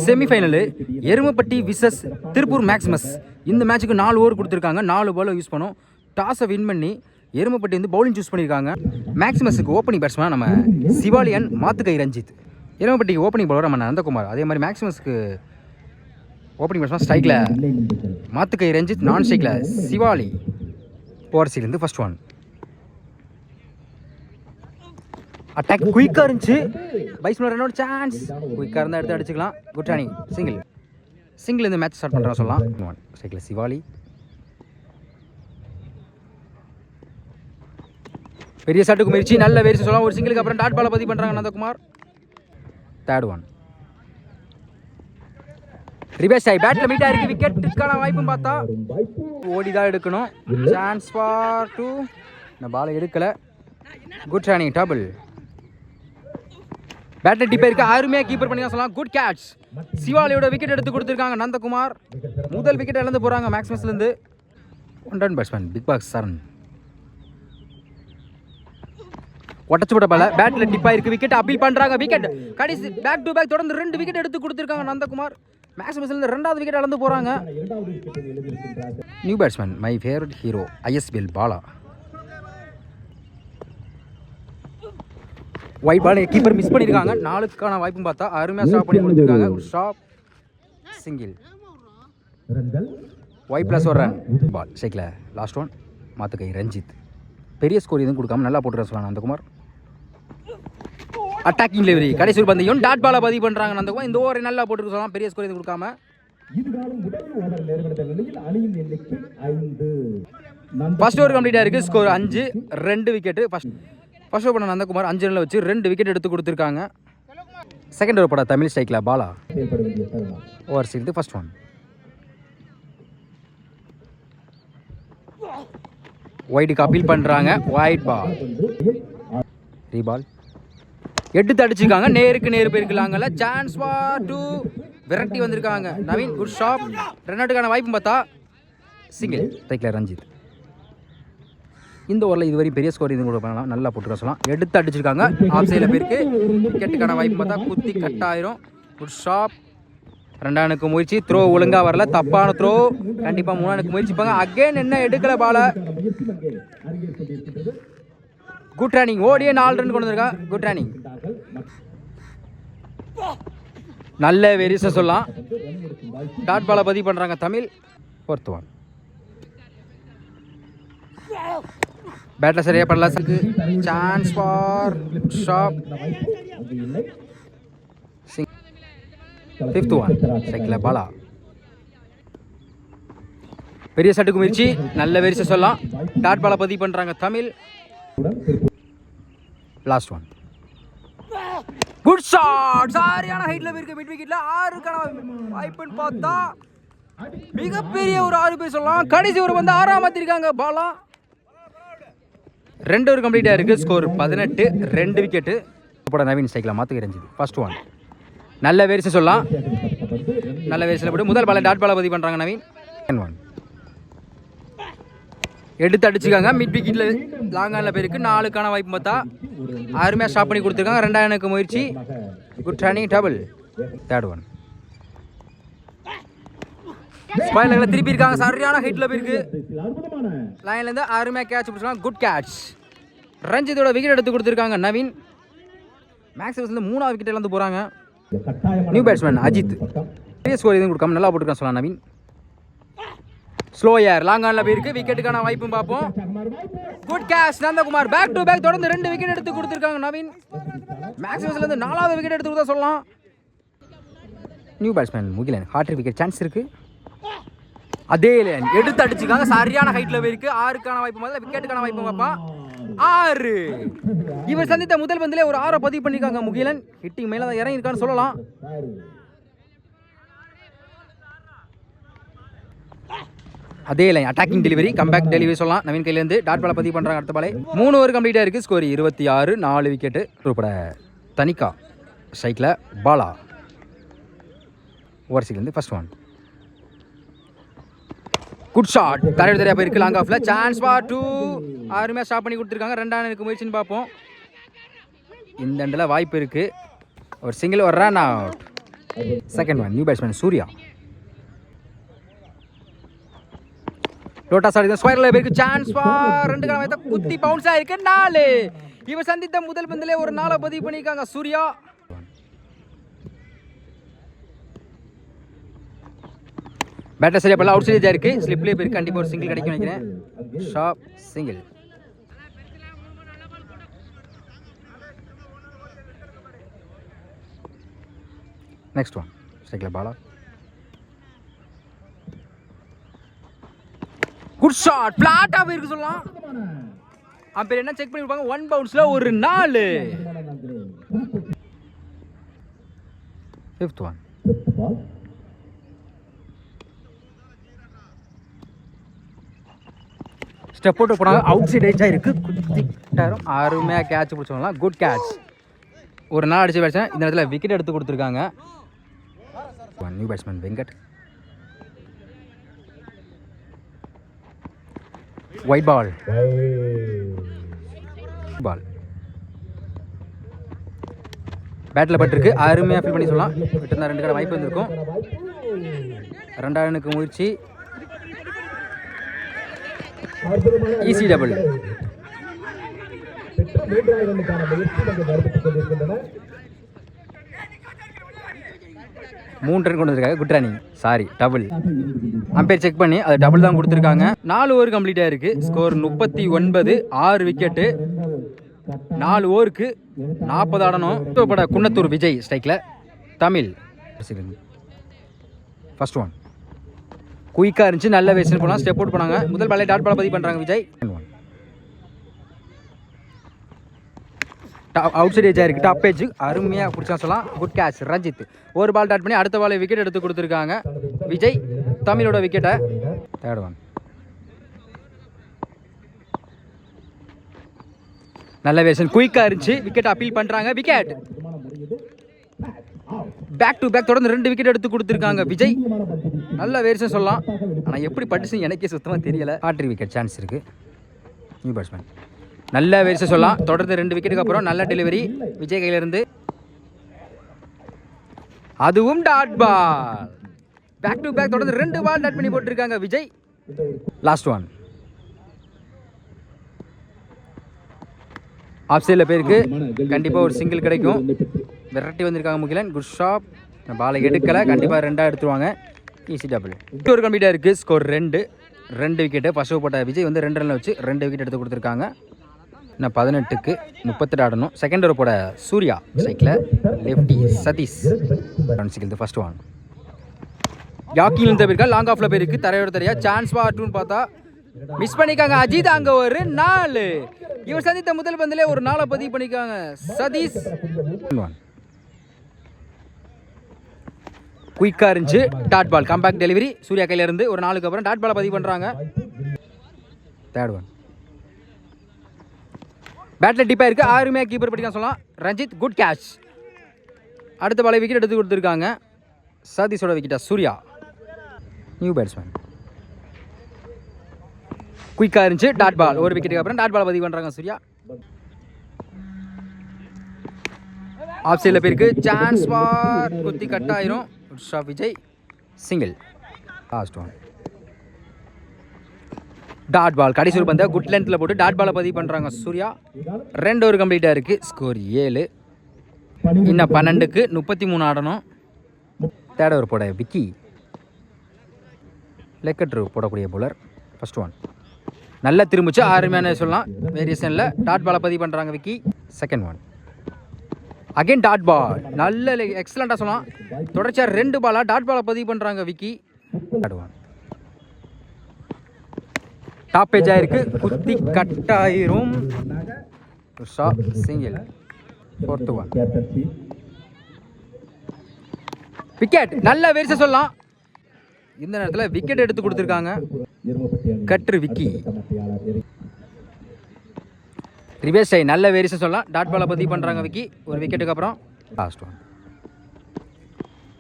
செமிஃபைனலு எருமப்பட்டி விசஸ் திருப்பூர் மேக்ஸிமஸ். இந்த மேட்சுக்கு 4 ஓவர் கொடுத்துருக்காங்க. 4 பால் யூஸ் பண்ணோம். டாஸை வின் பண்ணி எருமப்பட்டி வந்து பவுலிங் சூஸ் பண்ணியிருக்காங்க. மேக்ஸிமஸுக்கு ஓப்பனிங் பேட்ஸ்மேன் நம்ம சிவாலியன் மாத்துக்கை ரஞ்சித். எருமப்பட்டிக்கு ஓப்பனிங் பவுலர் நம்ம நந்தகுமார். அதே மாதிரி மேக்ஸிமஸ்க்கு ஓப்பனிங் பேட்ஸ்மேன் ஸ்ட்ரைக்கில் மாத்துக்கை ரஞ்சித், நான் ஸ்ட்ரைக்கில் சிவாலி. ஓவர்சீலேருந்து ஃபர்ஸ்ட் ஒன். அட்டாக் குயிக்காக இருந்துச்சு. பைஸ்மேன் ரன்னோட சான்ஸ். குயிக்காக இருந்தால் எடுத்து அடிச்சுக்கலாம். Good running. சிங்கிள் இந்த மேட்ச் ஸ்டார்ட் பண்ணுறோம் சொல்லலாம். ஒன் ஸ்ட்ரைக்கில் சிவாலி. பெரிய ஷாட்டுக்கு முயற்சி, நல்ல வேரிச்சு சொல்லலாம். ஒரு சிங்கிளுக்கு அப்புறம் டாட் பாலை பதிவு பண்ணுறாங்க நந்தகுமார். Third one. ரிவேஸ் ஆகி பேட்டில் மீட் ஆயிருக்கு. விக்கெட்டுக்கான வாய்ப்பும் பார்த்தா ஓடி தான் எடுக்கணும். Chance for 2. இந்த பாலை எடுக்கலை. Good running. டபுள். பேட்டில் டிப் இருக்கு. அருமையாக கீப்பர் பண்ணி தான் சொல்லலாம். Good catch. சிவாலியோட விக்கெட் எடுத்து கொடுத்துருக்காங்க நந்தகுமார். முதல் விக்கெட் இழந்து போகிறாங்க மேக்ஸிமஸ்லேருந்து. 1 ரன் பேட்ஸ்மேன் பிக் பாஸ் சரண். ஒட்டச்சு போட்ட பால பேட்டில் டிப் ஆயிருக்கு. விக்கெட் அப்பீல் பண்ணுறாங்க. விக்கெட் கடைசி பேக் டு பேக் தொடர்ந்து 2 விக்கெட் எடுத்து கொடுத்துருக்காங்க நந்தகுமார். மேக்ஸிமஸ்லேருந்து 2வது விக்கெட் இழந்து போகிறாங்க. New batsman my favourite hero ISPL Bala. Wide ball keeper miss பண்ணியிருக்காங்க. 4க்கான வாய்ப்பும் பார்த்தா அருமையாக ஸ்டாப் பண்ணி கொடுத்துருக்காங்க. ஸ்டாப். சிங்கிள். ஒயிட் ப்ளஸ் ஒரு ரன். பால் ஸ்ட்ரைக்கில் லாஸ்ட் ஒன். மாத்துக்கை ரஞ்சித். பெரிய ஸ்கோர் எதுவும் கொடுக்காம நல்லா போட்டுற சொல்லலாம் நந்தகுமார். Attacking delivery. கடைசி ஒரு பந்தையும் டாட் பாலை பதிவு பண்ணுறாங்க நந்தகுமார். இந்த ஓவரை நல்லா போட்டுருக்க சொல்லலாம். பெரிய ஸ்கோர் எதுவும் கொடுக்காம. ஃபர்ஸ்ட் ஓவர் கம்ப்ளீட்டாக இருக்குது. ஸ்கோர் 5. 2 விக்கெட்டு. ஃபர்ஸ்ட் ஓவர் பண்ண நந்தகுமார் 5 ரனில் வச்சு 2 விக்கெட் எடுத்து கொடுத்துருக்காங்க. செகண்ட் ஓவர் பட தமிழ் ஸ்ட்ரைக்கில் பாலா. ஓவர் சீல்டு ஃபர்ஸ்ட் ஒன். ஒயிட்டுக்கு அப்பீல் பண்ணுறாங்க. White ball. ரீபால் எடுத்து அடிச்சிருக்காங்க. நேருக்கு நேரு போயிருக்கலாங்கல்ல. Chance for 2. விரட்டி வந்திருக்காங்க நவீன். Good shot. ரன் அவுட்டுக்கான வாய்ப்பும் பார்த்தா சிங்கிள். ஸ்ட்ரைக்கில் ரஞ்சித். இந்த ஓவரில் இதுவரை பெரிய ஸ்கோர் இது கூட பண்ணலாம். நல்லா போட்டுக்க சொல்லலாம். எடுத்து அடிச்சிருக்காங்க. ஆஃப் சைடில் போயிருக்கு. விக்கெட்டுக்கான வாய்ப்பு பார்த்தா குத்தி கட் ஆயிரும். Good shot. 2 ரனுக்கு முயற்சி. த்ரோ ஒழுங்காக வரல. தப்பான த்ரோ. கண்டிப்பாக 3 ரனுக்கு முயற்சிப்பாங்க. அகெயின் என்ன எடுக்கல பால. Good running. ஓடியே 4 ரன் கொண்டு வந்திருக்கா. Good running. நல்ல வெரிச சொல்லலாம். டாட் பாலை பதிவு பண்ணுறாங்க தமிழ். Fourth one. பேட்டில் சரியாக பண்ணல. Chance for shop. Fifth one. ஸ்ட்ரைக்கில் பாலா. பெரிய சட்டுக்கு முயற்சி. நல்ல வெரிச சொல்லலாம். டாட் பாலை பதிவு பண்ணுறாங்க Tamil. Last one. Good shot. சரியான ஹைட்ல இருக்கு. மிட் விக்கெட்ல 6க்கான வாய்ப்புன்னு பார்த்தா மிகப்பெரிய ஒரு 6 பேர் சொல்லலாம். கடைசி ஒரு வந்து 6ஆம் மாத்திருக்காங்க பாலா. 2 ஓவர் கம்ப்ளீட்டாக இருக்குது. ஸ்கோர் 18. 2 விக்கெட்டு. போட நவீன் ஸ்ட்ரைக்கில் மாத்துக்கை ரஞ்சித். First one. நல்ல வேரிசை சொல்லலாம். நல்ல வேரிசையில் போட்டு முதல் பாலை டாட் பாலை பதிவு பண்ணுறாங்க நவீன். 1 எடுத்து அடிச்சுக்காங்க. மிட் விக்கெட்டில் லாங்கானில் போயிருக்கு. 4க்கான வாய்ப்பு பார்த்தா அருமையாக ஸ்டாப் பண்ணி கொடுத்துருக்காங்க. 2 ரனுக்கு முயற்சி. Good running. Double. Third one. ஸ்பாயிலர்ல திருப்பி இருக்காங்க. சரியான ஹைட்ல போயிருக்கு. லைன்ல இருந்து அருமையாக கேட்ச் பிடிச்சாங்க. Good catch. ரஞ்சித்தோட விக்கெட் எடுத்து கொடுத்துருக்காங்க நவீன். மேக்ஸிமஸ்ல 3வது விக்கெட் இழந்து போறாங்க. New batsman Ajith. பெரிய ஸ்கோர் எதுவும் கொடுக்காம நல்லா போட்டுருக்கான் சொல்லலாம் நவீன். ஸ்லோ ஏர் லாங் ஆன்ல போயிருக்கு. விக்கெட்டுக்கான வாய்ப்பும் பார்ப்போம். Good catch Nandakumar. Back to back தொடர்ந்து 2 விக்கெட் எடுத்து கொடுத்துருக்காங்க நவீன். மேக்ஸிமஸ்ல இருந்து 4வது விக்கெட் எடுத்து கொடுத்தா சொல்லலாம். New batsman Mugilan. Hat-trick wicket chance இருக்கு. அதே லைன் எடுத்து அடிச்சுக்காங்க. சரியான ஹைட்ல போயிருக்கு. 6க்கான வாய்ப்பு முதல்ல. விக்கெட்டுக்கான வாய்ப்பு பார்ப்பா 6. இவர் சந்தித்த முதல் பந்திலே ஒரு 6 பதிவு பண்ணிருக்காங்க முகிலன். ஹிட்டிங் மேல தான் இறங்கி இருக்கான்னு சொல்லலாம். அதே line attacking delivery. Comeback delivery சொல்லலாம் நவீன் கையிலேருந்து. டாட் பாலை பதிவு பண்ணுறாங்க. அடுத்த பாலை 3 ஓவர் கம்ப்ளீட்டாக இருக்குது. ஸ்கோர் 26. 4 விக்கெட்டு. உட்பட தனிக்கா ஸ்ட்ரைக்கில் பாலா. ஓவர்சீலேருந்து ஃபர்ஸ்ட் ஒன். Good shot. தரையோட தரையாக போயிருக்கு. லாங் ஆஃப்ல சான்ஸ் ஃபார் 2. அருமையாக ஸ்டாப் பண்ணி கொடுத்துருக்காங்க. 2 ரனுக்கு முயற்சின்னு பார்ப்போம். இந்த எண்டில் வாய்ப்பு இருக்குது. ஒரு சிங்கிள். ஒரு run out. Second one new batsman Surya. லோட்டஸ் ஆடி ஸ்கொயர்ல பேருக்கு சான்ஸ் ஃபார் 2 கால் குத்தி பவுன்ஸ் ஆயிருக்கு 4. இவர் சந்தித்த முதல் பந்திலே ஒரு 4 பதிவு பண்ணியிருக்காங்க சூர்யா. பேட்டர் சரியா பண்ணல, அவுட் சைடேஜா இருக்கு. ஸ்லிப்லேயே போயிருக்கு, கண்டிப்பா ஒரு சிங்கிள் கிடைக்கும் நினைக்கிறேன். Sharp single. நெக்ஸ்ட் ஒன் ஸ்ட்ரைக்ல பாலா. குட் ஷாட், பிளாட்டா போயிருக்கு சொல்லலாம். அம்பையர் என்ன செக் பண்ணி இருப்பாங்க, 1 பவுன்ஸ்ல ஒரு 4. Fifth one. ஸ்டெப் போட்டு போனாங்க, அவுட் சைட் எட்ஜா இருக்கு. குத்திட்டாரும், அருமையா கேட்ச் பிடிச்சவங்களாம். Good catch. ஒரு 4 அடிச்சு பேட்ஸ்மேன் இந்த இடத்துல விக்கெட் எடுத்து கொடுத்துருக்காங்க. New batsman Venkat. White ball. பால் பேட்டில் பட்டிருக்கு, அருமையாக ஃபீல் பண்ணி சொல்லலாம். விட்டுருந்தா 2 கடை வாய்ப்பு வந்திருக்கும். 2 ரனுக்கு முயற்சி, ஈஸி டபுள். 3 ரன் கொண்டு வந்திருக்காங்க. Good running, sorry double. Umpire check பண்ணி அது டபுள் தான் கொடுத்துருக்காங்க. 4 ஓவர் கம்ப்ளீட் ஆயிருக்கு. Score 39, 6 wicket. 4 ஓவருக்கு 40 ஆடணும். குன்னத்தூர் விஜய் ஸ்ட்ரைக்ல. தமிழ் ஃபர்ஸ்ட் ஒன் குயிக்காக இருந்துச்சு, நல்ல வேஸ்ட் போனால் ஸ்டெப் அவுட் பண்ணாங்க. முதல் பாலே டாட் பால் பதிவு பண்ணுறாங்க விஜய். அவுட் சைட் ஏஜா இருக்கு, டாப் பேஜ் அருமையாக பிடிச்சா சொல்லலாம். Good catch Ranjith. ஒரு பால் டாட் பண்ணி அடுத்த பாலை விக்கெட் எடுத்து கொடுத்துருக்காங்க விஜய். தமிழோட விக்கெட்டை. தேர்ட் ஒன் நல்ல வேஷன், குயிக்காக இருந்துச்சு, விக்கெட் அப்பீல் பண்ணுறாங்க. விக்கெட் பேக் டு பேக் தொடர்ந்து 2 விக்கெட் எடுத்து கொடுத்துருக்காங்க விஜய். நல்ல வேஷன் சொல்லலாம், ஆனால் எப்படி பட்டுச்சு எனக்கே சுத்தமாக தெரியல. ஹாட்ரிக் விக்கெட் சான்ஸ் இருக்கு. நியூ பேட்ஸ்மேன் நல்ல வேஷன் சொல்லலாம். தொடர்ந்து 2 விக்கெட்டுக்கு அப்புறம் நல்ல டெலிவரி விஜய் கையிலிருந்து. அதுவும் dot ball. Back to back தொடர்ந்து 2 பால் டாட் பண்ணி போட்டிருக்காங்க விஜய். லாஸ்ட் ஒன் ஆஃப் சைடில் பேருக்கு கண்டிப்பாக ஒரு சிங்கிள் கிடைக்கும். விரட்டி வந்திருக்காங்க முகிலன். Good shop. பாலை எடுக்கலை, கண்டிப்பாக 2 எடுத்துருவாங்க. Easy double. ஒரு கம்ப்ளீட்டாக இருக்குது. Score 2 wicket. ஃபர்ஸ்ட் போட்ட விஜய் வந்து 2 ரனில் வச்சு 2 விக்கெட் எடுத்து கொடுத்துருக்காங்க. இன்னும் 18க்கு 38 ஆடணும். செகண்ட் ஓவர் போட சூர்யா ஸ்ட்ரைக்கில். லெஃப்டி சதீஷ் சிக்கிள். ஃபர்ஸ்ட் ஒன் யாக்கில் இருந்த போயிருக்கா, லாங் ஆஃப்ல போயிருக்கு. தரையோட தரையா சான்ஸ் பாட்டுன்னு பார்த்தா மிஸ் பண்ணிக்காங்க அஜித். அங்கே ஒரு 4. இவர் சந்தித்த முதல் பந்திலே ஒரு 4 பதிவு பண்ணிக்காங்க சதீஷ். குயிக்காக இருந்துச்சு, dot ball compact delivery Surya கையில இருந்து. ஒரு 4க்கு அப்புறம் டாட் பாலை பதிவு பண்ணுறாங்க. தேர்ட் ஒன் பேட்டில் டிப்பாக இருக்குது, அருமையாக கீப்பர் படிக்கலாம் சொல்லலாம். Ranjith good catch. அடுத்த பாலை விக்கெட் எடுத்து கொடுத்துருக்காங்க. சதீஷோட விக்கெட்டா சூர்யா. நியூ பேட்ஸ்மேன் குயிக்காக இருந்துச்சு, டாட் பால். ஒரு விக்கெட்டுக்கு அப்புறம் டாட் பாலை பதிவு பண்ணுறாங்க சூர்யா. ஆஃப் சைடில் போயிருக்கு, சான்ஸ் ஃபார் குத்தி கட் ஆயிரும். Vijay single. Last one dot ball. கடைசி ஒரு பந்தை குட் லென்த்தில் போட்டு டாட் பாலை பதிவு பண்ணுறாங்க சூர்யா. 2 ஓவர் கம்ப்ளீட்டாக இருக்குது. ஸ்கோர் 7. இன்னும் 12க்கு 33 ஆடணும். தேர்ட் ஓவர் போட விக்கி. லெக்கட்ரு போடக்கூடிய போலர். ஃபர்ஸ்ட் ஒன் நல்லா திரும்பிச்சு, அருமையான சொல்லலாம். வேரியேஷனில் டாட் பாலை பதிவு பண்ணுறாங்க Vicky. Second one again dot ball. நல்ல எக்ஸலண்ட்டாக சொல்லலாம். தொடர்ச்சியாக 2 பாலாக டாட் பாலை பதிவு பண்ணுறாங்க Vicky. Third one tap page ஆயிருக்கு, குத்தி கட்டாயிரும். சிங்கிள். Fourth one wicket. நல்ல வேரிசை சொல்லலாம். இந்த நேரத்தில் விக்கெட் எடுத்து கொடுத்துருக்காங்க கட்ரு விக்கி. ரிவேஸ் ஆகி நல்ல வேரிசை சொல்லலாம். டாட் பாலை பதிவு பண்ணுறாங்க விக்கி. ஒரு விக்கெட்டுக்கு அப்புறம் லாஸ்ட் ஒன்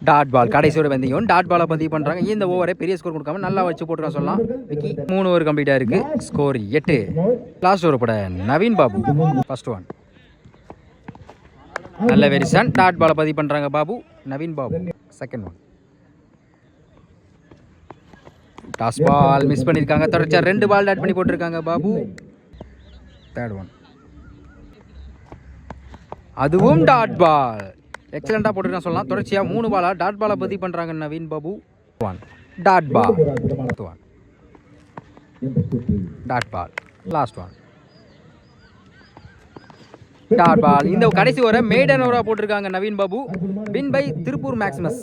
டாட் பால். கடைசியோட வந்தியும் டாட் பாலை பதிவு பண்ணுறாங்க. இந்த ஓவரை பெரிய ஸ்கோர் கொடுக்காம நல்லா வச்சு போட்டுருக்கான் சொல்லலாம் விக்கி. 3 ஓவர் கம்ப்ளீட்டாக இருக்குது. ஸ்கோர் 8. லாஸ்ட் ஓவர் போட நவீன் பாபு. ஃபர்ஸ்ட் ஒன் நல்ல வெரிசன். டாட் பாலை பதிவு பண்ணுறாங்க Babu. Naveen Babu second one. Toss ball miss பண்ணியிருக்காங்க. தொடர்ச்சியாக 2 பால் ஆட் பண்ணி போட்டிருக்காங்க பாபு. Third one. அதுவும் டாட் பால். எக்ஸலண்டாக போட்டுருக்கான்னு சொல்லலாம். தொடர்ச்சியாக 3 பாலாக டாட் பாலை பதிவு பண்ணுறாங்க Naveen Babu. One dot ball. One dot ball. Last one dot ball. இந்த கடைசி ஓவரை மேடன் ஓவராக போட்டிருக்காங்க Naveen Babu. Win by Tiruppur Maximus.